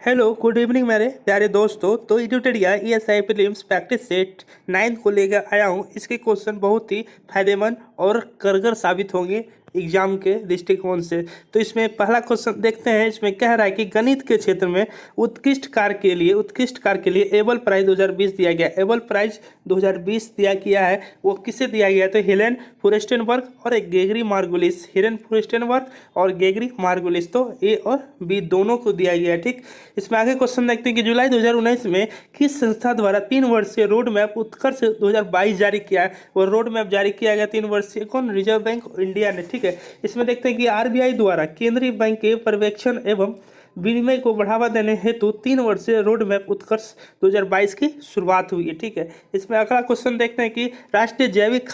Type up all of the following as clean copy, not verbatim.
Hello good evening मेरे प्यारे दोस्तों। तो एडुटेरिया ESI प्रीलिम्स प्रैक्टिस सेट 9 को लेकर आया हूँ। इसके क्वेश्चन बहुत ही फायदेमंद और कारगर साबित होंगे एग्जाम के दृष्टिकोण से। तो इसमें पहला क्वेश्चन देखते हैं। इसमें कह रहा है कि गणित के क्षेत्र में उत्कृष्ट कार्य के लिए एबल प्राइज 2020 दिया गया। एबल प्राइज 2020 दिया गया है, वो किसे दिया गया? तो हेलेन फुरेस्टेनबर्ग और गेगरी मार्गुलिस। हेलेन फुरेस्टेनबर्ग और गेगरी मार्गुलिस, तो ए और बी दोनों को दिया गया है। ठीक, इसमें आगे क्वेश्चन देखते हैं कि जुलाई 2019 में किस संस्था द्वारा 3 वर्षीय रोड मैप उत्कर्ष 2022 जारी किया है? वो रोड मैप जारी किया गया 3 वर्षीय, कौन? रिजर्व बैंक ऑफ इंडिया ने। ठीक है, इसमें देखते हैं कि RBI द्वारा केंद्रीय बैंक के पर्यवेक्षण एवं विनिमय को बढ़ावा देने हेतु 3 वर्षीय रोड मैप उत्कर्ष 2022 की शुरुआत हुई है। ठीक है, इसमें अगला क्वेश्चन देखते हैं कि राष्ट्रीय जैविक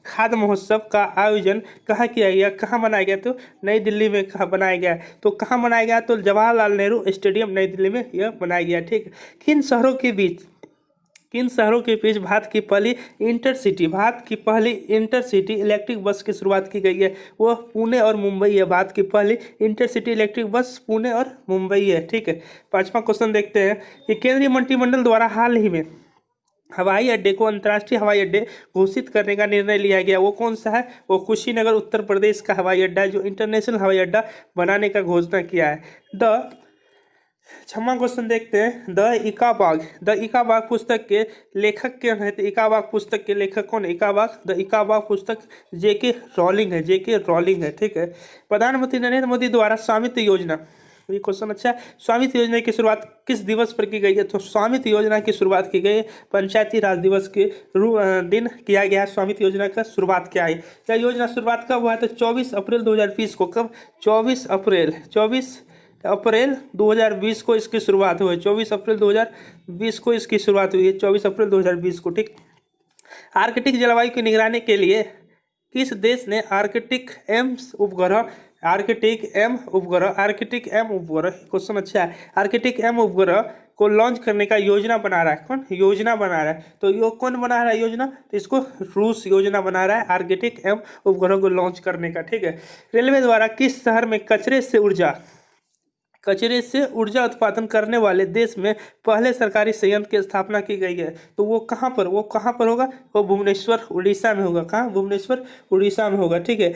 खाद्य महोत्सव का आयोजन कहाँ किया गया, कहाँ मनाया गया? तो नई दिल्ली में कहाँ बनाया गया? तो कहाँ मनाया गया? तो जवाहरलाल नेहरू स्टेडियम नई दिल्ली में यह बनाया गया। ठीक है, किन शहरों के बीच भारत की पहली इंटरसिटी इलेक्ट्रिक बस की शुरुआत की गई है? वो पुणे और मुंबई है। भारत की पहली इंटरसिटी इलेक्ट्रिक बस पुणे और मुंबई है। ठीक है, पांचवा क्वेश्चन देखते हैं कि केंद्रीय मंत्रिमंडल द्वारा हाल ही में हवाई अड्डे को अंतर्राष्ट्रीय हवाई अड्डे घोषित करने का निर्णय लिया गया। वो कौन सा है? वो कुशीनगर उत्तर प्रदेश का हवाई अड्डा है, जो इंटरनेशनल हवाई अड्डा बनाने का घोषणा किया है। छठवां क्वेश्चन देखते हैं। द इकाबाग पुस्तक के लेखक कौन है? तो इकाबाग पुस्तक के लेखक कौन है? द इकाबाग पुस्तक जेके रॉलिंग है। ठीक है, प्रधानमंत्री नरेंद्र मोदी द्वारा स्वामित्व योजना, ये क्वेश्चन अच्छा है। स्वामित्व योजना की शुरुआत किस दिवस पर की गई है? तो स्वामित्व योजना की शुरुआत की गई पंचायती राज दिवस के दिन किया गया है। स्वामित्व योजना का शुरुआत क्या है? क्या योजना शुरुआत कब हुआ है? तो 24 अप्रैल 2020 को। कब? 24 अप्रैल 2020 को इसकी शुरुआत हुई। 24 अप्रैल 2020 को इसकी शुरुआत हुई है, 24 अप्रैल 2020 को। ठीक, आर्कटिक जलवायु की निगरानी के लिए किस देश ने आर्कटिक एम उपग्रह क्वेश्चन अच्छा है। आर्कटिक एम उपग्रह को लॉन्च करने का योजना बना रहा है। कौन योजना बना रहा है? तो यो कौन बना रहा है योजना? तो इसको रूस योजना बना रहा है आर्कटिक एम उपग्रह को लॉन्च करने का। ठीक है, रेलवे द्वारा किस शहर में कचरे से ऊर्जा उत्पादन करने वाले देश में पहले सरकारी संयंत्र की स्थापना की गई है? तो वो कहाँ पर होगा? वो भुवनेश्वर उड़ीसा में होगा। कहाँ? भुवनेश्वर उड़ीसा में होगा। ठीक है,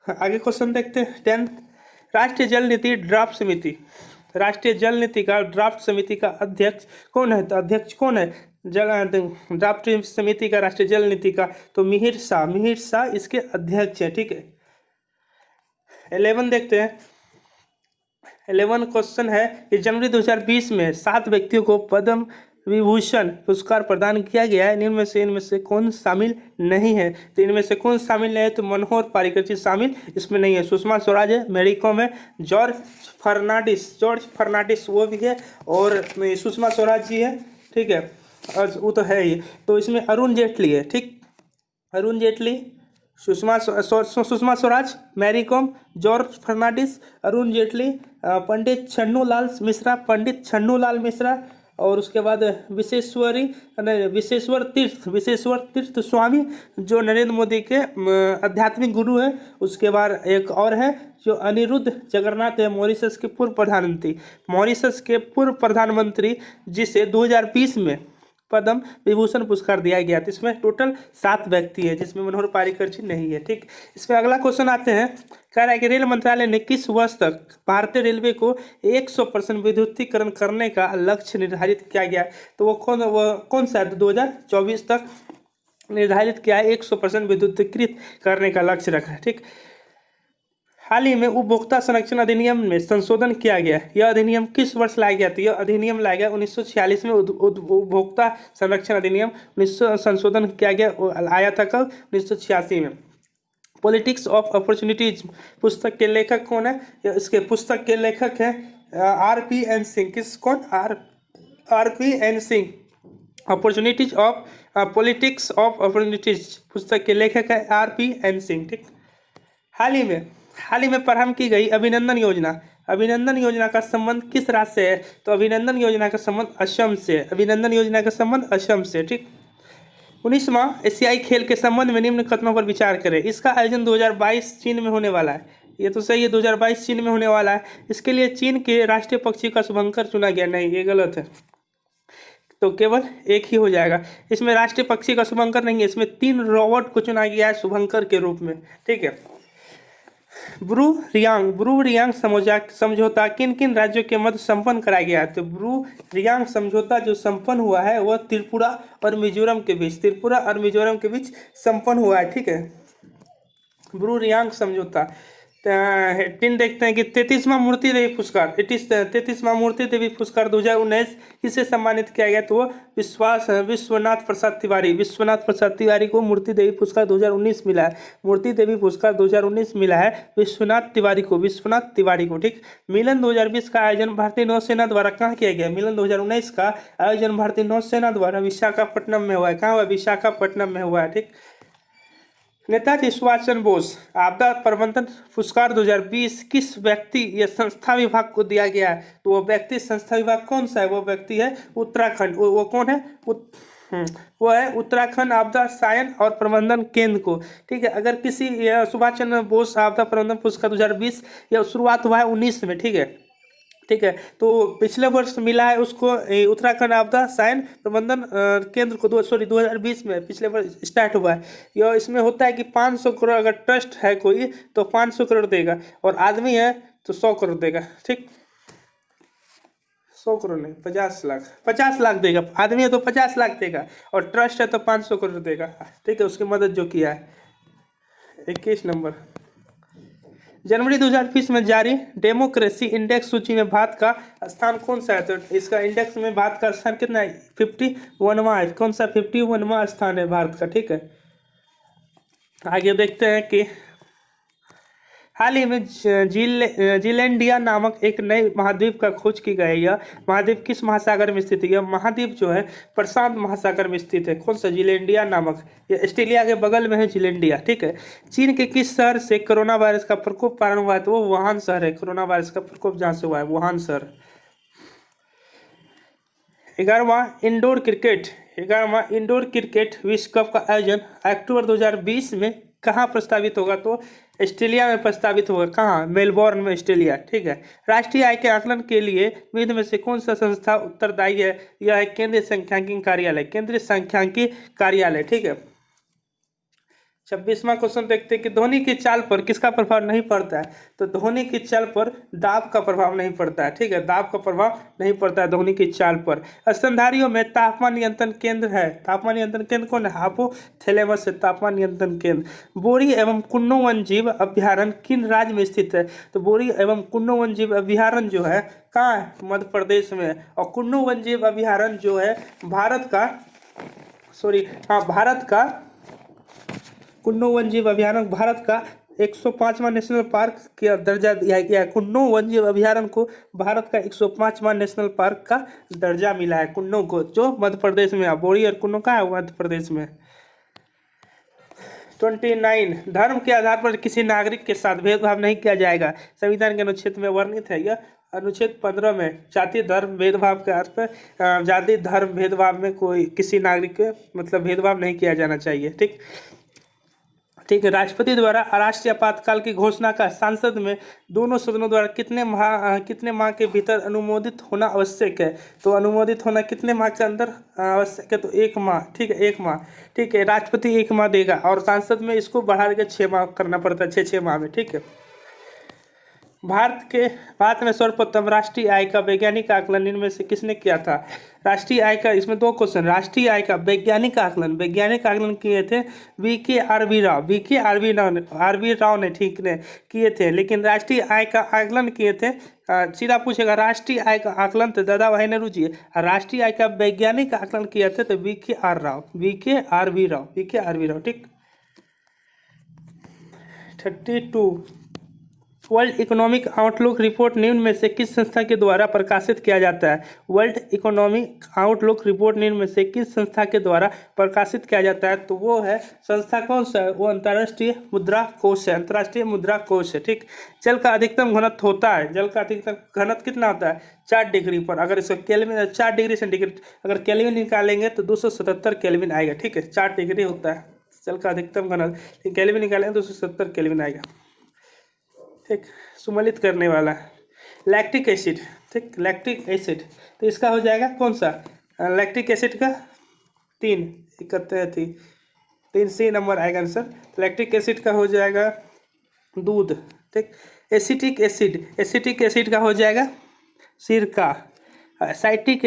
आगे क्वेश्चन देखते हैं। 10 राष्ट्रीय जल नीति ड्राफ्ट समिति का अध्यक्ष कौन है? तो अध्यक्ष कौन है ड्राफ्ट समिति का, राष्ट्रीय जल नीति का? तो मिहिर शाह इसके अध्यक्ष है। ठीक है, 11 देखते हैं। 11 क्वेश्चन है कि जनवरी 2020 में 7 व्यक्तियों को पद्म विभूषण पुरस्कार प्रदान किया गया है। इनमें से कौन शामिल नहीं है? तो इनमें से कौन शामिल नहीं है? तो मनोहर पर्रिकर जी शामिल इसमें नहीं है। सुषमा स्वराज है, मैरी कॉम है, जॉर्ज फर्नांडिस वो भी है, और सुषमा स्वराज जी है। ठीक है, वो तो है ही। तो इसमें अरुण जेटली है। ठीक, अरुण जेटली, सुषमा स्वराज, मैरी कॉम, जॉर्ज फर्नांडिस, अरुण जेटली, पंडित छन्नू लाल मिश्रा, और उसके बाद विश्वेश्वर तीर्थ स्वामी, जो नरेंद्र मोदी के आध्यात्मिक गुरु हैं। उसके बाद एक और है जो अनिरुद्ध जगन्नाथ है, मॉरिशस के पूर्व प्रधानमंत्री, जिसे 2020 में पद्म विभूषण पुरस्कार दिया गया। तो इसमें टोटल 7 व्यक्ति है, जिसमें मनोहर पर्रिकर जी नहीं है। ठीक, इसमें अगला क्वेश्चन आते हैं। कह रहा है कि रेल मंत्रालय ने किस वर्ष तक भारतीय रेलवे को 100% विद्युतीकरण करने का लक्ष्य निर्धारित किया गया? तो वो कौन सा है? 2024 तक निर्धारित किया है, 100% विद्युतीकृत करने का लक्ष्य रखा है। ठीक, हाल ही में उपभोक्ता संरक्षण अधिनियम में संशोधन किया गया। यह अधिनियम किस वर्ष लाया गया? तो यह अधिनियम लाया गया 1946 में। उपभोक्ता संरक्षण अधिनियम संशोधन किया गया, आया था कब? 1986 में। पॉलिटिक्स ऑफ अपॉर्चुनिटीज पुस्तक के लेखक कौन है? इसके पुस्तक के लेखक हैं RPN Singh. RPN Singh. Politics of opportunities पुस्तक के लेखक है RPN सिंह। ठीक, हाल ही में प्रारंभ की गई अभिनंदन योजना का संबंध किस राज्य से है? तो अभिनंदन योजना का संबंध असम से। ठीक, 19वां एशियाई खेल के संबंध में निम्न कथनों पर विचार करें। इसका आयोजन 2022 चीन में होने वाला है। ये तो सही है, 2022 चीन में होने वाला है। इसके लिए चीन के राष्ट्रीय पक्षी का शुभंकर चुना गया, नहीं ये गलत है, तो केवल एक ही हो जाएगा। इसमें राष्ट्रीय पक्षी का शुभंकर नहीं है, इसमें 3 रोबोट को चुना गया है शुभंकर के रूप में, ठीक है। ब्रू रियांग समझौता किन किन राज्यों के मध्य संपन्न कराया गया है? तो ब्रू रियांग समझौता जो संपन्न हुआ है वह त्रिपुरा और मिजोरम के बीच संपन्न हुआ है, ठीक है। ब्रू रियांग समझौता। टिन देखते हैं कि 33वां मूर्ति देवी पुरस्कार 33वां मूर्ति देवी पुरस्कार 2019 किसे सम्मानित किया गया? तो वो विश्वनाथ प्रसाद तिवारी को मूर्ति देवी पुरस्कार 2019 मिला है। मूर्ति देवी पुरस्कार 2019 मिला है विश्वनाथ तिवारी को, ठीक। मिलन 2020 का आयोजन भारतीय नौसेना द्वारा कहाँ किया गया? मिलन 2019 का आयोजन भारतीय नौसेना द्वारा विशाखापट्टनम में हुआ है। कहाँ हुआ? विशाखापट्टनम में हुआ है, ठीक। नेताजी सुभाष चंद्र बोस आपदा प्रबंधन पुरस्कार 2020 किस व्यक्ति या संस्था विभाग को दिया गया है? तो वो व्यक्ति संस्था विभाग कौन सा है? वो व्यक्ति है उत्तराखंड। वो कौन है? वो है उत्तराखंड आपदा सायन और प्रबंधन केंद्र को, ठीक है। अगर किसी सुभाष चंद्र बोस आपदा प्रबंधन पुरस्कार 2020 या शुरुआत हुआ है 19 में, ठीक है। तो पिछले वर्ष मिला है उसको उत्तराखंड आपदा सायन प्रबंधन केंद्र को 2020 में पिछले वर्ष स्टार्ट हुआ है। यह इसमें होता है कि 500 करोड़, अगर ट्रस्ट है कोई तो 500 करोड़ देगा, और आदमी है तो 100 करोड़ देगा, ठीक। 100 करोड़ नहीं, 50 लाख देगा। आदमी है तो 50 लाख देगा, और ट्रस्ट है तो 500 करोड़ देगा, ठीक है। उसकी मदद जो किया है। 21 नंबर, जनवरी 2020 में जारी डेमोक्रेसी इंडेक्स सूची में भारत का स्थान कौन सा है? तो इसका इंडेक्स में भारत का स्थान कितना है? 51वां है। कौन सा? 51वां स्थान है भारत का, ठीक है। आगे देखते हैं कि हाल ही में जीलैंडिया नामक एक नए महाद्वीप का खोज की गई है। यह महाद्वीप किस महासागर में स्थित है? यह महाद्वीप जो है प्रशांत महासागर में स्थित है। कौन सा? जीलैंडिया नामक। यह ऑस्ट्रेलिया के बगल में है जीलैंडिया, ठीक है। चीन के किस शहर से कोरोना वायरस का प्रकोप प्रारंभ हुआ है? तो वो वुहान शहर है। कोरोना वायरस का प्रकोप जहाँ से हुआ है वुहान शहर। 11वां इंडोर क्रिकेट विश्व कप का आयोजन अक्टूबर 2020 में कहाँ प्रस्तावित होगा? तो ऑस्ट्रेलिया में प्रस्तावित होगा। कहाँ? मेलबोर्न में, ऑस्ट्रेलिया, ठीक है। राष्ट्रीय आय के आकलन के लिए विविध में से कौन सा संस्था उत्तरदायी है? यह है केंद्रीय सांख्यिकी कार्यालय, ठीक है। 26वां क्वेश्चन देखते हैं कि धोनी की चाल पर किसका प्रभाव नहीं पड़ता है? तो धोनी की चाल पर दाब का प्रभाव नहीं पड़ता है, ठीक है। दाब का प्रभाव नहीं पड़ता है धोनी की चाल पर। स्तनधारियों में तापमान नियंत्रण केंद्र है। तापमान नियंत्रण केंद्र कौन है? हाइपोथैलेमस है तापमान नियंत्रण केंद्र। बोरी एवं कुन्नो वन्यजीव अभ्यारण्य किन राज्य में स्थित है? तो बोरी एवं कुन्नो वन्यजीव अभ्यारण्य जो है कहाँ है? मध्य प्रदेश में है। और कुन्नो वन्यजीव अभ्यारण्य जो है भारत का कुन्नो वन्यजीव अभ्यारण्य भारत का 105वां नेशनल पार्क का दर्जा दिया गया। कुन्नो वन्यजीव अभ्यारण्य को भारत का 105वां नेशनल पार्क का दर्जा मिला है, कुन्नो को, जो मध्य प्रदेश में है। बोरी और कुन्नो का है मध्य प्रदेश में। 29 धर्म के आधार पर किसी नागरिक के साथ भेदभाव नहीं किया जाएगा। संविधान के अनुच्छेद में वर्णित है। यह अनुच्छेद 15 में जाति धर्म भेदभाव के आधार पर जाति धर्म भेदभाव में कोई किसी नागरिक के मतलब भेदभाव नहीं किया जाना चाहिए, ठीक है। राष्ट्रपति द्वारा राष्ट्रीय आपातकाल की घोषणा का संसद में दोनों सदनों द्वारा कितने माह के भीतर अनुमोदित होना आवश्यक है? तो अनुमोदित होना कितने माह के अंदर आवश्यक है? तो 1 माह, ठीक है, 1 माह, ठीक है। राष्ट्रपति 1 माह देगा, और सांसद में इसको बढ़ा के 6 माह करना पड़ता है, 6 माह में, ठीक है। भारत में सर्वप्रथम राष्ट्रीय आय का वैज्ञानिक आकलन इनमें से किसने किया था? राष्ट्रीय आय का, इसमें 2 क्वेश्चन। राष्ट्रीय आय का वैज्ञानिक आकलन किए थे वी.के.आर.वी. राव ने, ठीक ने किए थे। लेकिन राष्ट्रीय आय का आकलन किए थे, सीधा पूछेगा राष्ट्रीय आय का आकलन तो दादा भाई नेहरू जी। राष्ट्रीय आय का वैज्ञानिक आकलन किए थे तो वी.के.आर.वी. राव, ठीक। 32 वर्ल्ड इकोनॉमिक आउटलुक रिपोर्ट निम्न में से किस संस्था के द्वारा प्रकाशित किया जाता है? वर्ल्ड इकोनॉमिक आउटलुक रिपोर्ट निम्न में से किस संस्था के द्वारा प्रकाशित किया जाता है? तो वो है संस्था कौन सा है? वो अंतर्राष्ट्रीय मुद्रा कोष है, ठीक। जल का अधिकतम घनत्व होता है, जल का अधिकतम घनत्व कितना होता है? 4 डिग्री पर। अगर इसको केल्विन 4 डिग्री सेंटीग्रेड अगर केल्विन निकालेंगे तो 277 केल्विन आएगा, ठीक है। 4 डिग्री होता है जल का अधिकतम घनत्व, केल्विन निकालेंगे तो 277 केल्विन आएगा। ठीक, सुमेलित करने वाला। लैक्टिक एसिड, ठीक, लैक्टिक एसिड, तो इसका हो जाएगा कौन सा, लैक्टिक एसिड का 3, 3 C नंबर आएगा आंसर। लैक्टिक एसिड का हो जाएगा दूध, ठीक। एसिटिक एसिड, एसिटिक एसिड का हो जाएगा सिरका। साइट्रिक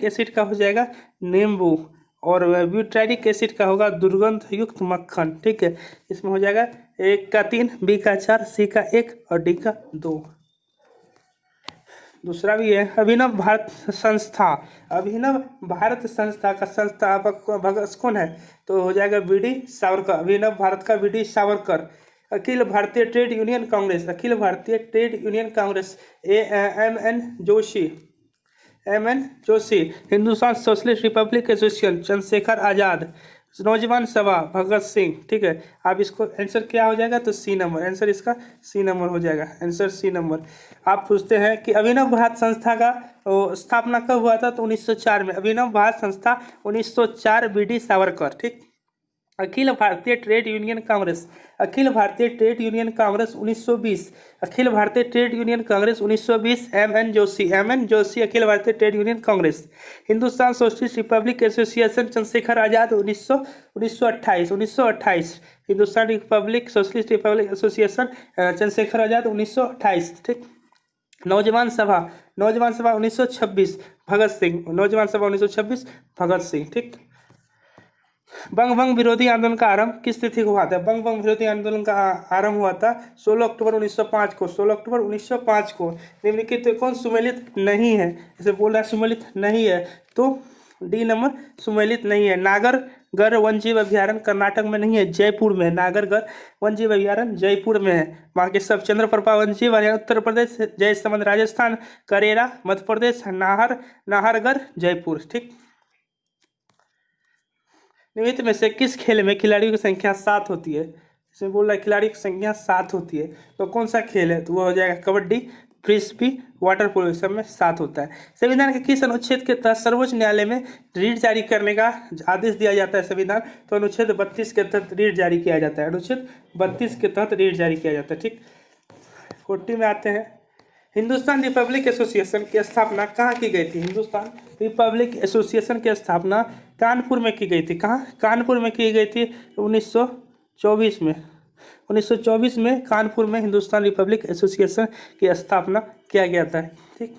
एसिड का हो जाएगा नींबू। और ब्यूटारिक एसिड का होगा दुर्गंध युक्त मक्खन, ठीक है। इसमें हो जाएगा A का 3, B का 4, C का 1 और D का 2। दूसरा भी है अभिनव भारत संस्था। अभिनव भारत संस्था का संस्थापक भगत कौन है, तो हो जाएगा BD सावरकर। अभिनव भारत का BD सावरकर। अखिल Bharatiya Trade Union Congress, Akhil Bharatiya Trade Union Congress MN Joshi, Hindustan Socialist Republic Association Chandrashekhar Azad. Naujawan Sabha Bhagat Singh, ठीक है। आप इसको आंसर क्या हो जाएगा, तो C नंबर, आंसर इसका C नंबर हो जाएगा, आंसर C नंबर। आप पूछते हैं कि अभिनव भारत संस्था का स्थापना कब हुआ था, तो 1904 में। अभिनव भारत संस्था 1904, BD सावरकर, ठीक। अखिल Bharatiya Trade Union Congress, Akhil Bharatiya Trade Union Congress 1920, Akhil Bharatiya Trade Union Congress 1920 MN Joshi, Akhil Bharatiya Trade Union Congress. Hindustan Socialist Republic Association Chandrashekhar Azad 1928, Hindustan Republic Socialist Republic Association Chandrashekhar Azad 1928, ठीक। नौजवान सभा 1926 भगत सिंह, नौजवान सभा 1926 भगत सिंह, ठीक। बंग विरोधी आंदोलन का आरंभ किस तिथि को हुआ था, बंग विरोधी आंदोलन का आरंभ हुआ था 16 अक्टूबर 1905 को, 16 अक्टूबर 1905 को। निम्नलिखित कौन सुमेलित नहीं है, इसे बोल रहा है सुमेलित नहीं है, तो D नंबर सुमेलित नहीं है। नागरगर वन्यजीव अभ्यारण्य कर्नाटक में नहीं है, जयपुर में है। नागरगर वन्यजीव अभ्यारण्य जयपुर में है। बाकी सब चंद्रप्रभा वन्यजीव उत्तर प्रदेश, जयसमंद राजस्थान, करेरा मध्य प्रदेश, नाहरगढ़ जयपुर, ठीक। निम्नलिखित में से किस खेल में खिलाड़ियों की संख्या 7 होती है, इसमें बोल रहा है खिलाड़ी की संख्या 7 होती है, तो कौन सा खेल है, तो वो हो जाएगा कबड्डी, फ्रिस्बी, वाटर पोलो, सब में 7 होता है। संविधान के किस अनुच्छेद के तहत सर्वोच्च न्यायालय में रीट जारी करने का आदेश दिया जाता है संविधान, तो अनुच्छेद 32 के तहत रीट जारी किया जाता है, अनुच्छेद 32 के तहत रीट जारी किया जाता है, ठीक। 40 में आते हैं। हिंदुस्तान रिपब्लिक एसोसिएशन की स्थापना कहाँ की गई थी, हिंदुस्तान रिपब्लिक एसोसिएशन की स्थापना कानपुर में की गई थी। कहाँ, कानपुर में की गई थी 1924 में, 1924 में कानपुर में हिंदुस्तान रिपब्लिक एसोसिएशन की स्थापना किया गया था, ठीक।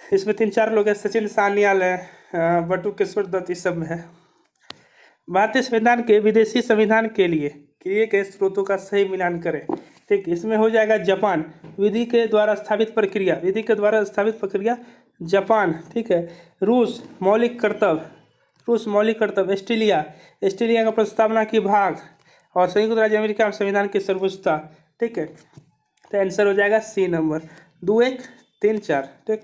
इसमें 3-4 लोग हैं, सचिन सान्याल है, बटुकेश्वर दत्त, इस सब में है। भारतीय संविधान के विदेशी संविधान के लिए किए गए स्रोतों का सही मिलान करें, ठीक। इसमें हो जाएगा जापान, विधि के द्वारा स्थापित प्रक्रिया, विधि के द्वारा स्थापित प्रक्रिया जापान, ठीक है। रूस मौलिक कर्तव्य, ऑस्ट्रेलिया का प्रस्तावना की भाग, और संयुक्त राज्य अमेरिका संविधान की सर्वोच्चता, ठीक है। तो आंसर हो जाएगा C नंबर, 2, 1, 3, 4, ठीक।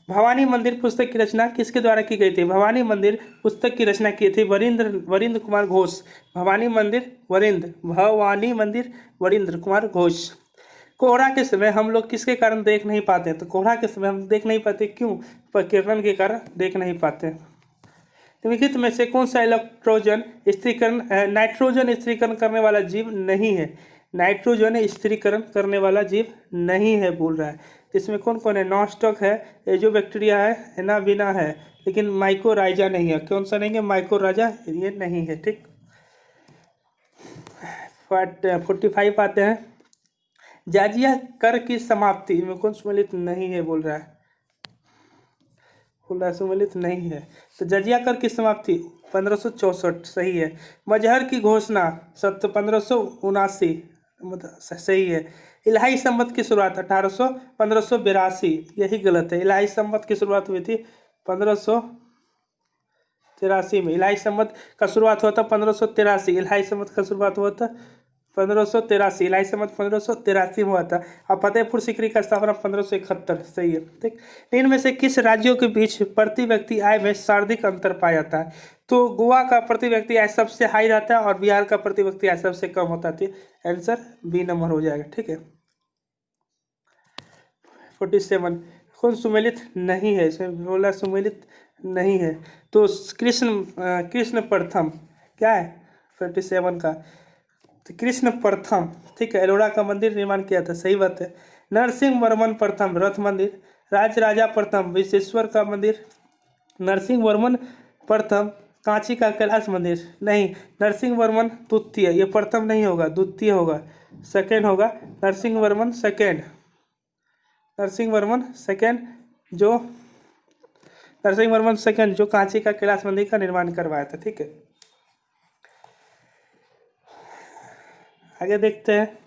भवानी मंदिर पुस्तक की रचना किसके द्वारा की गई थी, भवानी मंदिर पुस्तक की रचना की थी वरिंद्र कुमार घोष। भवानी मंदिर वरिंद्र कुमार घोष। कोहरा के समय हम लोग किसके कारण देख नहीं पाते, तो कोहरा के समय हम देख नहीं पाते, क्यों, प्रकीर्णन के कारण देख नहीं पाते। निम्नलिखित में से कौन सा नाइट्रोजन स्थिरीकरण करने वाला जीव नहीं है, नाइट्रोजन स्थिरीकरण करने वाला जीव नहीं है बोल रहा है। इसमें कौन कौन है, नॉस्टॉक है, एजोबैक्टीरिया है, एनाविना है, लेकिन माइकोराइजा नहीं है। कौन सा नहीं है, माइकोराइजा ये नहीं है, ठीक। 45 आते हैं। जाजिया कर की समाप्ति में कौन सम्मिलित नहीं है बोल रहा है, सम्मिलित नहीं है, तो जजिया कर की समाप्ति 1564 सही है। मजहर की घोषणा 1579 मतलब सही है। इलाही संवत की शुरुआत 1582 यही गलत है। इलाही संवत की शुरुआत हुई थी 1583 में। इलाही संवत का शुरुआत हुआ था 1583, इलाही संवत का शुरुआत हुआ था 1583, इलाही संवत 1583 में हुआ था। और फतेहपुर सीकरी का स्थापना 1571 सही है, ठीक। इनमें से किस राज्यों के बीच प्रति व्यक्ति आय में सर्वाधिक अंतर पाया जाता है, तो गोवा का प्रति व्यक्ति आय सबसे हाई रहता है और बिहार का प्रति व्यक्ति आय सबसे कम होता है। आंसर B नंबर हो जाएगा, ठीक है। 47 कौन सुमेलित नहीं है, इसमें बोला सुमेलित नहीं है, तो कृष्ण प्रथम क्या है 47 का, तो कृष्ण प्रथम, ठीक है, एलोरा का मंदिर निर्माण किया था, सही बात है। नरसिंह वर्मन प्रथम रथ मंदिर। राजराजा प्रथम विश्वेश्वर का मंदिर। नरसिंह वर्मन प्रथम कांची का कैलाश मंदिर। नहीं, नरसिंह वर्मन द्वितीय, ये प्रथम नहीं होगा, द्वितीय होगा, सेकेंड होगा। नरसिंह वर्मन सेकेंड, नरसिंह वर्मन सेकेंड जो नरसिंह वर्मन सेकेंड जो कांची का कैलाश मंदिर का निर्माण करवाया था, ठीक है। आगे देखते हैं।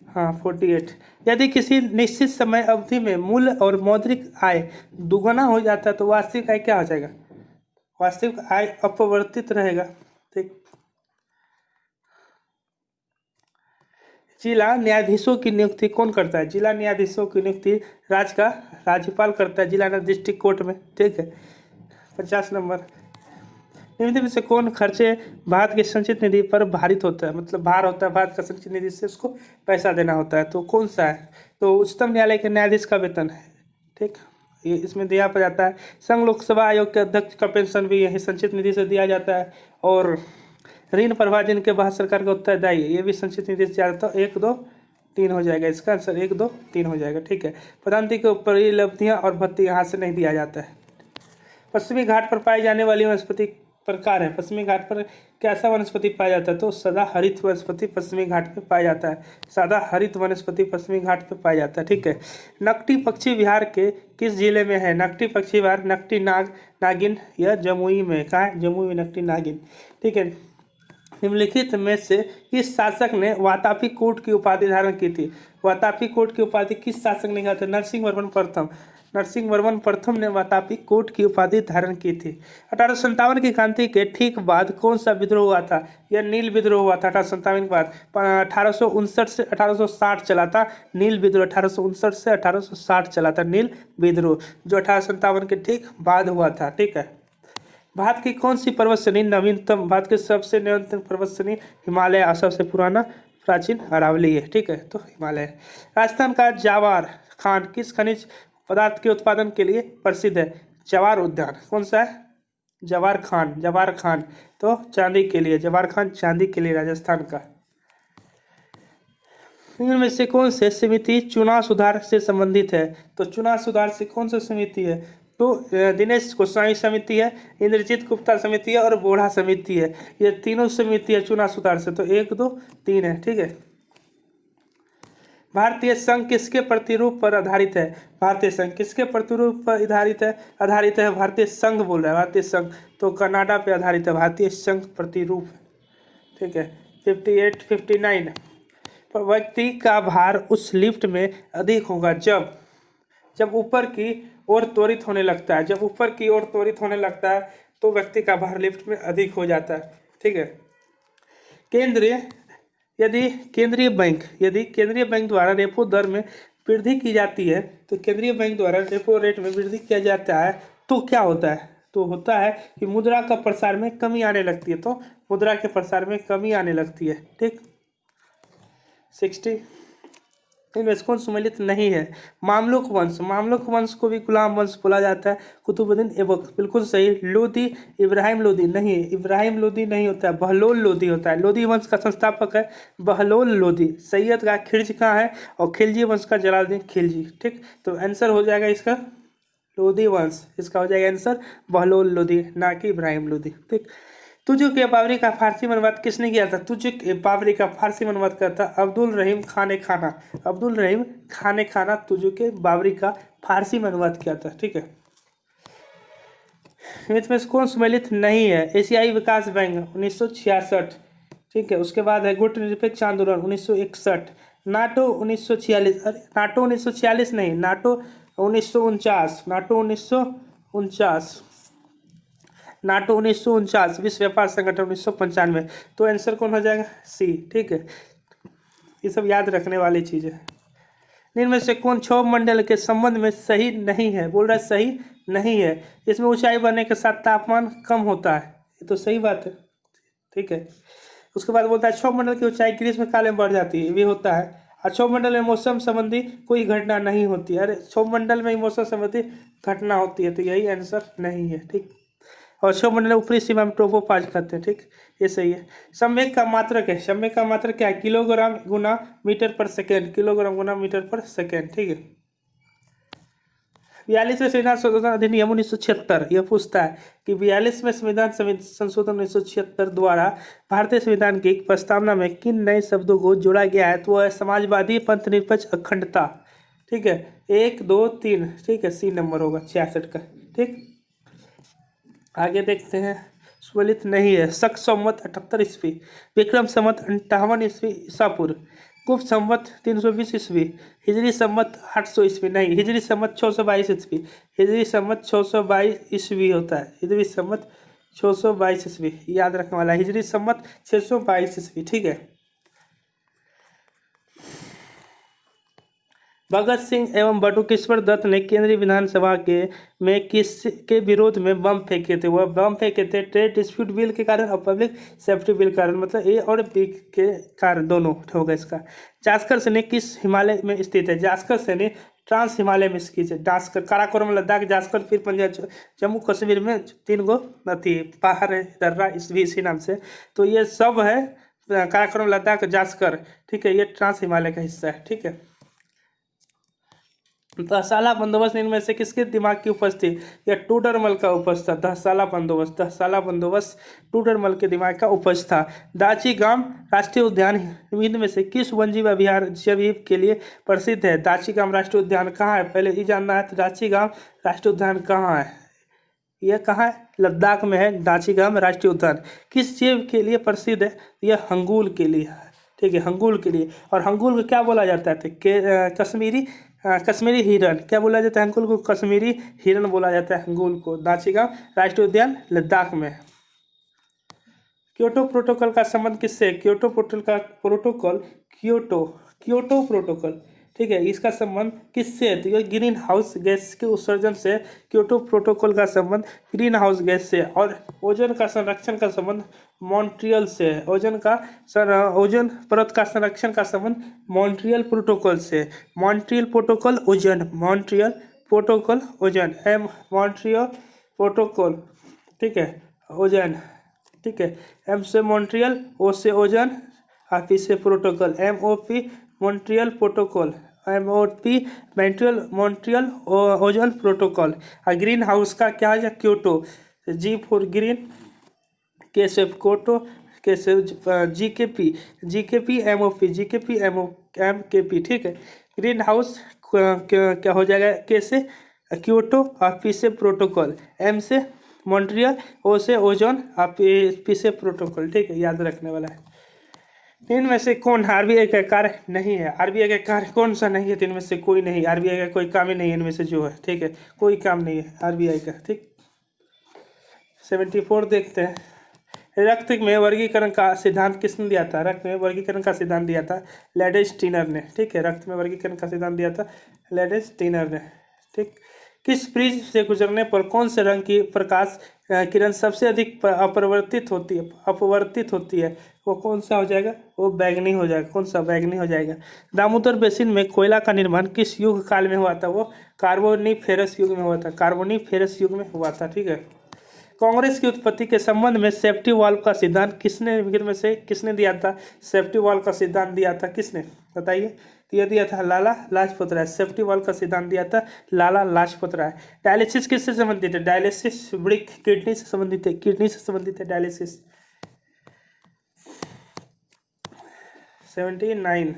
हाँ 48, यदि किसी निश्चित समय अवधि में मूल्य और मौद्रिक आय दुगना हो जाता है तो वास्तविक आय क्या हो जाएगा? वास्तविक आय अपरिवर्तित रहेगा, ठीक। जिला न्यायाधीशों की नियुक्ति कौन करता है? जिला न्यायाधीशों की नियुक्ति राज्यपाल करता है जिला डिस्ट्रिक्ट कोर्ट में, ठीक है। 50 नंबर, निम्न में से कौन खर्चे भारत की संचित निधि पर भारित होता है? मतलब भार होता है भारत का संचित निधि से उसको पैसा देना होता है, तो कौन सा है? तो उच्चतम न्यायालय के न्यायाधीश का वेतन है, ठीक। ये इसमें दिया पर जाता है। संघ लोकसभा आयोग के अध्यक्ष का पेंशन भी यही संचित निधि से दिया जाता है। और ऋण प्रवाह जिनके भारत सरकार का उत्तरदायी है, ये भी संचित निधि से दिया जाता है। 1 2 3 हो जाएगा इसका आंसर, 1 2 3 हो जाएगा, ठीक है। प्रधानमंत्री के ऊपर ये उपलब्धियाँ और भत्ती यहाँ से नहीं दिया जाता है। पश्चिमी घाट पर पाई जाने वाली वनस्पति प्रकार है। पश्चिमी घाट पर कैसा वनस्पति पाया जाता है? तो सदा हरित वनस्पति पश्चिमी घाट पे पाया जाता है। सदा हरित वनस्पति पश्चिमी घाट पे पाया जाता है, ठीक है। नकटी पक्षी बिहार के किस जिले में है? नकटी पक्षी बिहार नकटी नागिन या जमुई में, कहाँ है? जमुई में नकटी नागिन, ठीक है। निम्नलिखित में से किस शासक ने वातापी कोट की उपाधि धारण की थी? वातापी कोट की उपाधि किस शासक ने कहा था? नरसिंह वर्मन प्रथम। नरसिंह वर्मन प्रथम ने वातापी कोट की उपाधि धारण की थी। 1857 की क्रांति के ठीक बाद कौन सा विद्रोह हुआ था? यह नील विद्रोह हुआ था 1857 के बाद। 1859 से 1860 चला था नील विद्रोह। 1859 से 1860 चला था नील विद्रोह, जो 1857 के ठीक बाद हुआ था, ठीक है। भारत की कौन सी पर्वत श्रेणी नवीनतम? भारत के सबसे नवीनतम पर्वत श्रेणी हिमालय और सबसे पुराना प्राचीन अरावली है, ठीक है, तो हिमालय। राजस्थान का जवार खान किस खनिज पदार्थ के उत्पादन के लिए प्रसिद्ध है? जवार उद्यान कौन सा है? जवार खान तो चांदी के लिए, जवार खान चांदी के लिए राजस्थान का। इनमें से कौन से समिति चुनाव सुधार से संबंधित है? तो चुनाव सुधार से कौन सी समिति है? तो दिनेश गोस्वामी समिति है, इंद्रजीत गुप्ता समिति है और बोढ़ा समिति है। ये तीनों समिति है चुनाव सुधार से, तो 1 2 3 है, ठीक है। भारतीय संघ किसके प्रतिरूप पर आधारित है? भारतीय संघ किसके प्रतिरूप पर आधारित है? भारतीय संघ बोल रहा है, भारतीय संघ, तो कनाडा पे आधारित है भारतीय संघ प्रतिरूप, ठीक है। 58 59, व्यक्ति का भार उस लिफ्ट में अधिक होगा जब ऊपर की ओर त्वरित होने लगता है। जब ऊपर की ओर त्वरित होने लगता है तो व्यक्ति का भार लिफ्ट में अधिक हो जाता है, ठीक है। यदि केंद्रीय बैंक द्वारा रेपो दर में वृद्धि की जाती है, तो केंद्रीय बैंक द्वारा रेपो रेट में वृद्धि किया जाता है तो क्या होता है? तो होता है कि मुद्रा का प्रसार में कमी आने लगती है, तो मुद्रा के प्रसार में कमी आने लगती है, ठीक। 60, इनमें से कौन सम्मिलित नहीं है? मामलुक वंश को भी गुलाम वंश बोला जाता है। कुतुबुद्दीन ऐबक, बिल्कुल सही। लोदी, इब्राहिम लोदी नहीं, इब्राहिम लोदी नहीं होता है, बहलोल लोदी होता है। लोदी वंश का संस्थापक है बहलोल लोदी। सैयद का खिलजी कहाँ है? और खिलजी वंश का जलालुद्दीन खिलजी, ठीक। तो आंसर हो जाएगा इसका लोदी वंश, इसका हो जाएगा आंसर बहलोल लोदी, ना कि इब्राहिम लोदी, ठीक। तुझे के बाबरी का फारसी में अनुवाद किसने किया था? तुझे के बाबरी का फारसी में अनुवाद किया था अब्दुल रहीम खान खाना। अब्दुल रहीम खान खाना तुझे के बाबरी का फारसी में अनुवाद किया था, ठीक है। इसमें से कौन सम्मिलित नहीं है? एशियाई विकास बैंक 1966, ठीक है। उसके बाद है गुट निरपेक्ष आंदोलन 1961, नाटो 1946, अरे नाटो 1946 नहीं, नाटो 1949, नाटो 1949, विश्व व्यापार संगठन 1995। तो आंसर कौन हो जाएगा? सी, ठीक है। ये सब याद रखने वाली चीज़ है। इनमें से कौन क्षोभ मंडल के संबंध में सही नहीं है? बोल रहा है सही नहीं है। इसमें ऊंचाई बढ़ने के साथ तापमान कम होता है, ये तो सही बात है, ठीक है। उसके बाद बोलता है क्षोभ मंडल की ऊंचाई ग्रीष्मकाल में बढ़ जाती है, ये भी होता है। और क्षोभ मंडल में मौसम संबंधी कोई घटना नहीं होती है। अरे क्षोभ मंडल में ही मौसम संबंधी घटना होती है, तो यही आंसर नहीं है, ठीक। और क्षोभमंडल ऊपरी सीमा में ट्रोपोफाज कहते हैं, ठीक, ये सही है। संवेग का मात्रक है, संवेग का मात्रक क्या है? किलोग्राम गुना मीटर पर सेकेंड, किलोग्राम गुना मीटर पर सेकेंड, ठीक है। 42वें संविधान संशोधन अधिनियम 1976 यह पूछता है कि 42वें संविधान संशोधन 1976 द्वारा भारतीय संविधान की प्रस्तावना में किन नए शब्दों को जोड़ा गया है? तो वह है समाजवादी, पंथनिरपेक्ष, अखंडता, ठीक है। 1 2 3, ठीक है, सी नंबर होगा 66 का, ठीक। आगे देखते हैं, सुललित नहीं है। शक संवत 78 ईस्वी, विक्रम संवत 58 ईस्वी ईसा पूर्व, गुप्त संवत 320 ईस्वी, हिजरी संवत 800 ईस्वी, नहीं, हिजरी संवत 622 ईस्वी, हिजरी संवत 622 ईस्वी होता है, हिजरी संवत 622 ईस्वी याद रखने वाला है, हिजरी संवत 622 ईस्वी, ठीक है। भगत सिंह एवं बटुकेश्वर दत्त ने केंद्रीय विधानसभा के में किस के विरोध में बम फेंके थे? वह बम फेंके थे ट्रेड डिस्प्यूट बिल के कारण और पब्लिक सेफ्टी बिल के कारण, मतलब ए और बी के कारण, दोनों होगा इसका। जास्कर श्रेणी किस हिमालय में स्थित है? जास्कर श्रेणी ट्रांस हिमालय में स्थित है। जास्कर, काराकोरम, लद्दाख, जास्कर, फिर पंजाब, जम्मू कश्मीर में 3 गो नदी पहाड़ है, दर्रा, इसी नाम से। तो ये सब है काराकोरम, लद्दाख, जास्कर, ठीक है, ये ट्रांस हिमालय का हिस्सा है, ठीक है। दहसाला बंदोबस्त इनमें से किसके दिमाग की उपज थी? यह टूडरमल का उपज था। दहसाला बंदोबस्त टूडरमल के दिमाग का उपज था। दाची गांव राष्ट्रीय उद्यान इनमें से किस वन्यजीव अभयारण्य के लिए प्रसिद्ध है? दाची गांव राष्ट्रीय उद्यान कहाँ है? पहले ये जानना है। तो दाची गांव राष्ट्रीय उद्यान कहाँ है? यह कहाँ है? लद्दाख में है दाची गांव राष्ट्रीय उद्यान। किस जीव के लिए प्रसिद्ध है? यह हंगूल के लिए है, ठीक है, हंगूल के लिए। और हंगूल को क्या बोला जाता है? कश्मीरी हिरन, क्या बोला जाता है हंगूल को? कश्मीरी हिरन बोला जाता है हंगूल को। दाची गांव राष्ट्रीय उद्यान लद्दाख में। क्योटो प्रोटोकॉल का संबंध किससे? क्योटो प्रोटोकॉल, ठीक है, इसका संबंध किससे है? तो ये ग्रीन हाउस गैस के उत्सर्जन से क्योटो प्रोटोकॉल का संबंध ग्रीन हाउस गैस से। और ओजोन का संरक्षण का संबंध मॉन्ट्रियल से है। ओजोन परत का संरक्षण का संबंध मॉन्ट्रियल प्रोटोकॉल से। Montreal protocol ozone, Montreal protocol ozone, Montreal protocol, ठीक है, ओजोन, ठीक है। एम से मॉन्ट्रियल, ओ से ओजोन, और पी से protocol, MOP Montreal protocol, MOP Montreal ozone protocol. और ग्रीन हाउस का क्या है? Kyoto, G for green, K से कोटो, K से GKP MOP, ठीक है। ग्रीन हाउस क्या हो जाएगा? K से क्योटो और P से प्रोटोकॉल, M से मॉन्ट्रियल, O से ओजोन और P से प्रोटोकॉल, ठीक है, याद रखने वाला है। इनमें से कौन RBI का कार्य नहीं है? RBI का कार्य कौन सा नहीं है? तो इनमें से कोई नहीं, RBI का कोई काम ही नहीं है इनमें से जो है, ठीक है, कोई काम नहीं है RBI का, ठीक। 74 देखते हैं। रक्त में वर्गीकरण का सिद्धांत किसने दिया था? रक्त में वर्गीकरण का सिद्धांत दिया था लैडेस्टीनर ने, ठीक है, रक्त में वर्गीकरण का सिद्धांत दिया था लैडेस्टीनर ने, ठीक। किस प्रिज्म से गुजरने पर कौन से रंग की प्रकाश किरण सबसे अधिक अपवर्तित होती है? वो कौन सा हो जाएगा? वो बैगनी हो जाएगा। कौन सा? बैगनी हो जाएगा। दामोदर बेसिन में कोयला का निर्माण किस युग काल में हुआ था? वो कार्बोनिफेरस युग में हुआ था, कार्बोनिफेरस युग में हुआ था, ठीक है। कांग्रेस की उत्पत्ति के संबंध में सेफ्टी वाल्व का सिद्धांत किसने दिया था? सेफ्टी वाल्व का सिद्धांत दिया था किसने? बताइए। तो यह दिया था लाला लाजपत राय। सेफ्टी वाल्व का सिद्धांत दिया था लाला लाजपत राय। डायलिसिस किससे संबंधित है? डायलिसिस किडनी से संबंधित है डायलिसिस। 79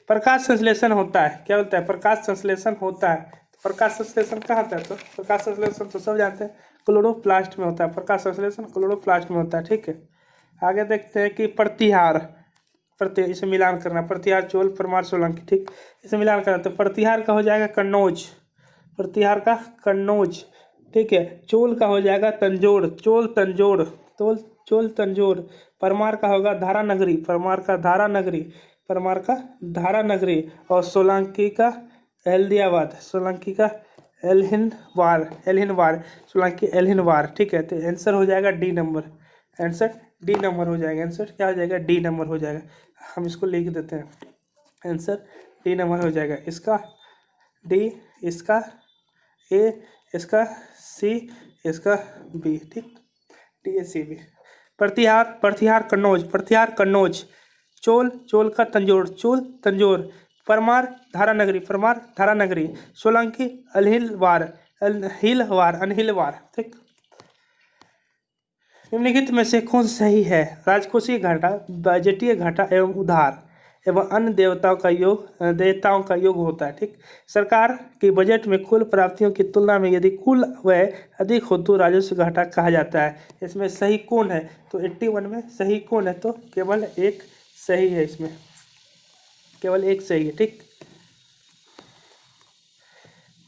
प्रकाश संश्लेषण होता है। क्या बोलता है? प्रकाश संश्लेषण होता है। प्रकाश संश्लेषण कहाँ होता है? तो प्रकाश संश्लेषण तो सब जानते हैं, क्लोरोप्लास्ट में होता है। प्रकाश संश्लेषण क्लोरोप्लास्ट में होता है, ठीक है। आगे देखते हैं कि इसे मिलान करना, प्रतिहार, चोल, परमार, सोलंकी, ठीक, इसे मिलान करना। तो प्रतिहार का हो जाएगा कन्नौज, ठीक है। चोल का हो जाएगा तंजोर, चोल तंजोर। परमार का होगा धारानगरी, धारानगरी। और सोलंकी का एल्दियाबाद, एल्हिनवार, ठीक है। तो आंसर हो जाएगा डी नंबर, हो जाएगा। आंसर क्या हो जाएगा? डी नंबर हो जाएगा। हम इसको लिख देते हैं, आंसर डी नंबर हो जाएगा। इसका डी, इसका ए, इसका सी, इसका बी, ठीक, डी सी बी। प्रतिहार, प्रतिहार कन्नौज, प्रतिहार कन्नौज। चोल, चोल का तंजोर, चोल तंजोर। परमार, धारानगरी, परमार धारानगरी। सोलंकी, अनहिलवार, अनहिलवार, अनहिलवार, ठीक। निम्नलिखित में से कौन सही है? राजकोषीय घाटा, बजटीय घाटा एवं उधार एवं अन्य देयताओं का योग होता है, ठीक। सरकार के बजट में कुल प्राप्तियों की तुलना में यदि कुल व्यय अधिक हो तो राजस्व घाटा कहा जाता है। इसमें सही कौन है? तो 81 में सही कौन है? तो केवल एक सही है, इसमें केवल एक सही है, ठीक।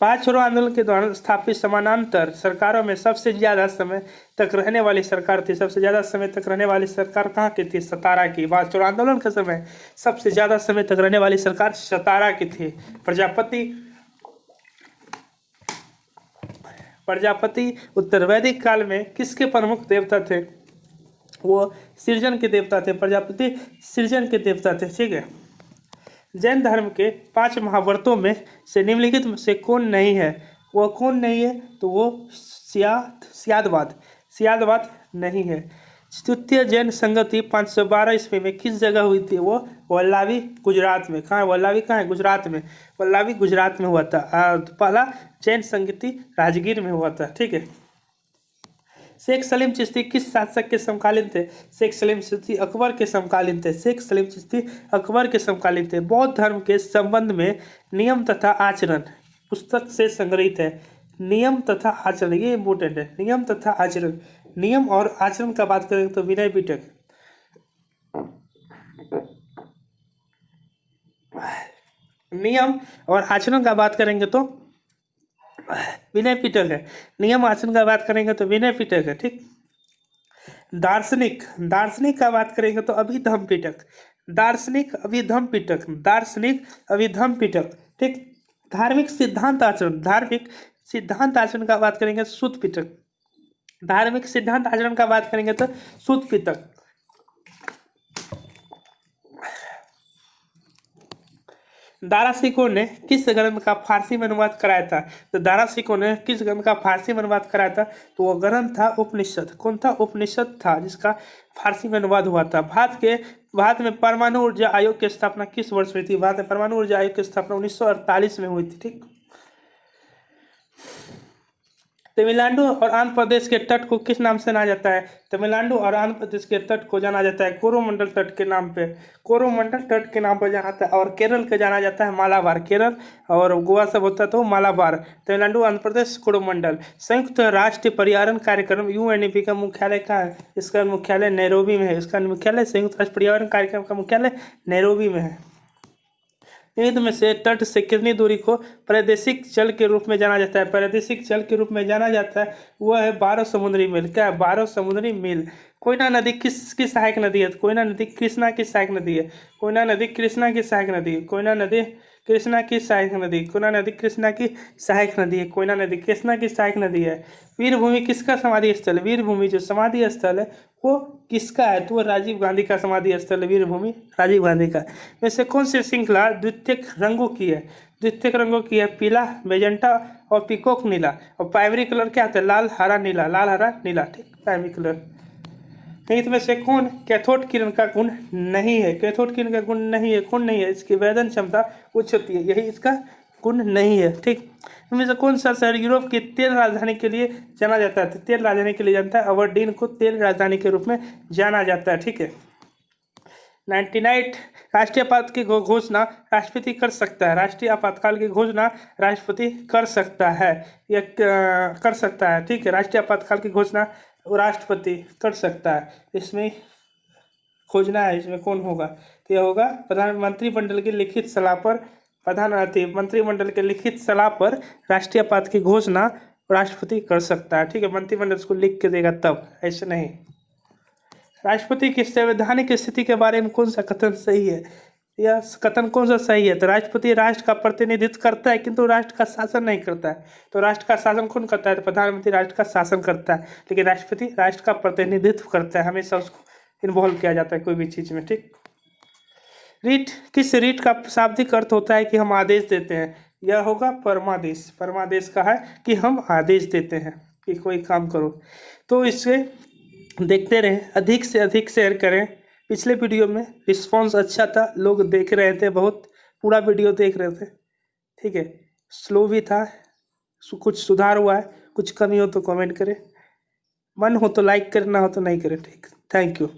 5 छोड़ो आंदोलन के दौरान स्थापित समानांतर सरकारों में सबसे ज्यादा समय तक रहने वाली सरकार थी। सबसे ज्यादा समय तक रहने वाली सरकार कहाँ की थी? सतारा की। 5 छोड़ो आंदोलन के समय सबसे ज्यादा समय तक रहने वाली सरकार सतारा की थी। प्रजापति, प्रजापति उत्तर वैदिक काल में किसके प्रमुख देवता थे? वो सृजन के देवता थे। प्रजापति सृजन के देवता थे, ठीक है। जैन धर्म के 5 महाव्रतों में से निम्नलिखित में से कौन नहीं है? वो कौन नहीं है? तो वो स्यादवाद, स्यादवाद नहीं है। तृतीय जैन संगति 512 ईस्वी में किस जगह हुई थी? वो वल्लभी, गुजरात में। कहाँ है वल्लभी? कहाँ है? गुजरात में। वल्लभी गुजरात में हुआ था। पहला जैन संगति राजगीर में हुआ था, ठीक है। शेख सलीम चिश्ती किस शासक के समकालीन थे? शेख सलीम चिश्ती अकबर के समकालीन थे। शेख सलीम चिश्ती अकबर के समकालीन थे। बौद्ध धर्म के संबंध में नियम तथा आचरण पुस्तक से संग्रहित है। नियम तथा आचरण, ये इंपोर्टेंट है। नियम तथा आचरण, नियम और आचरण का बात करेंगे तो विनय पिटक। नियम और आचरण का बात करेंगे तो विनय पिटक है। नियम आचरण का बात करेंगे तो विनय पिटक है, ठीक। दार्शनिक, दार्शनिक का बात करेंगे तो अभिधम पिटक। दार्शनिक अभिधम पिटक, दार्शनिक अभिधम पिटक, ठीक। धार्मिक सिद्धांत आचरण, धार्मिक सिद्धांत आचरण का बात करेंगे सुत पिटक। धार्मिक सिद्धांत आचरण का बात करेंगे तो सुत पिटक। दारा सिकों ने किस ग्रंथ का फारसी में अनुवाद कराया था? तो दारा सिकों ने किस ग्रंथ का फारसी में अनुवाद कराया था? तो वो ग्रंथ था उपनिषद। कौन था? उपनिषद था, जिसका फारसी में अनुवाद हुआ था। भारत में परमाणु ऊर्जा आयोग की स्थापना किस वर्ष हुई थी? भारत में परमाणु ऊर्जा आयोग की स्थापना 1948 में हुई थी, ठीक। तमिलनाडु और आंध्र प्रदेश के तट को किस नाम से जाना जाता है? तमिलनाडु और आंध्र प्रदेश के तट को जाना जाता है कोरोमंडल तट के नाम पे। कोरोमंडल तट के नाम पर जाना जाता है। और केरल के जाना जाता है मालाबार। केरल और गोवा सब होता है तो मालाबार। तमिलनाडु, आंध्र प्रदेश, कोरोमंडल। संयुक्त राष्ट्र पर्यावरण कार्यक्रम यूएनईपी का मुख्यालय कहाँ है? इसका मुख्यालय नैरोबी में है। इसका मुख्यालय, संयुक्त राष्ट्र पर्यावरण कार्यक्रम का मुख्यालय नैरोबी में है। निम्न में से तट से कितनी दूरी को प्रादेशिक जल के रूप में जाना जाता है? प्रादेशिक जल के रूप में जाना जाता है वह है 12 समुद्री मील। क्या है? 12 समुद्री मील। कोयना नदी किसकी सहायक नदी है? कोयना नदी कृष्णा की सहायक नदी है। कोयना नदी कृष्णा की सहायक नदी है। कोयना नदी कृष्णा की सहायक नदी। कोयना नदी कृष्णा की सहायक नदी है। कोयना नदी कृष्णा की सहायक नदी है। वीरभूमि किसका समाधि स्थल है? वीरभूमि जो समाधि स्थल है वो किसका है? तो वो राजीव गांधी का समाधि स्थल है। वीरभूमि राजीव गांधी का। वैसे कौन सी श्रृंखला द्वितीयक रंगों की है? द्वितीयक रंगों की है पीला, मेजेंटा और पीकॉक नीला। और प्राइमरी कलर क्या होता है? लाल, हरा, नीला। लाल, हरा, नीला, ठीक, प्राइमरी कलर। निम्न में से कौन कैथोड किरण का गुण नहीं है? कैथोड किरण का गुण नहीं है, कौन नहीं है? इसकी वेदन क्षमता उच्च होती है, यही इसका गुण नहीं है, ठीक। इनमें से कौन सा शहर यूरोप की तेल राजधानी के लिए जाना जाता है? तेल राजधानी के लिए जानता है अबरडीन को तेल राजधानी के रूप में जाना जाता है, ठीक है। 99 राष्ट्रीय आपात की घोषणा राष्ट्रपति कर सकता है। राष्ट्रीय आपातकाल की घोषणा राष्ट्रपति कर सकता है, या कर सकता है, ठीक है। राष्ट्रीय आपातकाल की घोषणा राष्ट्रपति कर सकता है। इसमें खोजना है, इसमें कौन होगा? तो यह होगा मंत्रिमंडल की लिखित सलाह पर मंत्रिमंडल के लिखित सलाह पर राष्ट्रीय आपात की घोषणा राष्ट्रपति कर सकता है, ठीक है। मंत्रिमंडल उसको लिख के देगा तब, ऐसे नहीं। राष्ट्रपति की संवैधानिक स्थिति के बारे में कौन सा कथन सही है? यह कथन कौन सा सही है? तो राष्ट्रपति राष्ट्र का प्रतिनिधित्व करता है किंतु राष्ट्र का शासन नहीं करता है। तो राष्ट्र का शासन कौन करता है? तो प्रधानमंत्री राष्ट्र का शासन करता है, लेकिन राष्ट्रपति राष्ट्र का प्रतिनिधित्व करता है। हमेशा उसको इन्वॉल्व किया जाता है कोई भी चीज़ में, ठीक। रीट, किस रीट का शाब्दिक अर्थ होता है कि हम आदेश देते हैं? यह होगा परमादेश। परमादेश का है कि हम आदेश देते हैं कि कोई काम करो। तो इससे देखते रहें, अधिक से अधिक शेयर करें। पिछले वीडियो में रिस्पांस अच्छा था, लोग देख रहे थे, बहुत पूरा वीडियो देख रहे थे। ठीक है, स्लो भी था, कुछ सुधार हुआ है, कुछ कमी हो तो कमेंट करें, मन हो तो लाइक करना, हो तो नहीं करें। ठीक, थैंक यू।